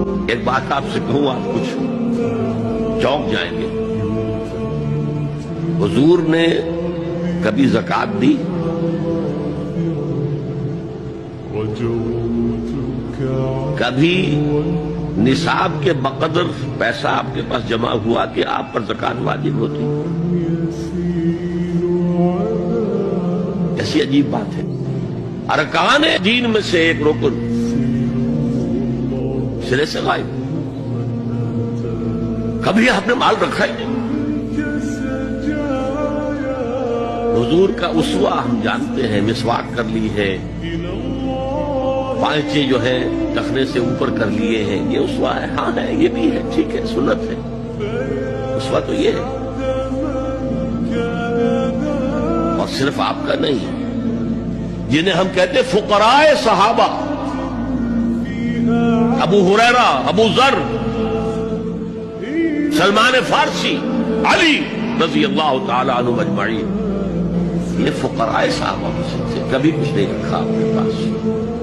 ایک بات آپ سے کہوں، آپ کچھ چونک جائیں گے۔ حضور نے کبھی زکوٰۃ دی؟ کبھی نصاب کے بقدر پیسہ آپ کے پاس جمع ہوا کہ آپ پر زکوٰۃ واجب ہوتی؟ ایسی عجیب بات ہے۔ ارکان دین میں سے ایک رکن سرے سے غائب، کبھی آپ نے مال رکھا ہی نہیں۔ حضور کا اسوہ ہم جانتے ہیں، مسواک کر لی ہے، پائچے جو ہے ٹخنے سے اوپر کر لیے ہیں، یہ اسوہ ہے؟ ہاں ہے، یہ بھی ہے، ٹھیک ہے، سنت ہے۔ اسوہ تو یہ ہے، اور صرف آپ کا نہیں، جنہیں ہم کہتے فقراء صحابہ، ابو ہریرہ، ابو ذر، سلمان فارسی، علی رضی اللہ تعالی عنہ اجمعین، یہ فقراء صحابہ میں سے تھے، کبھی کچھ نہیں رکھا اپنے پاس۔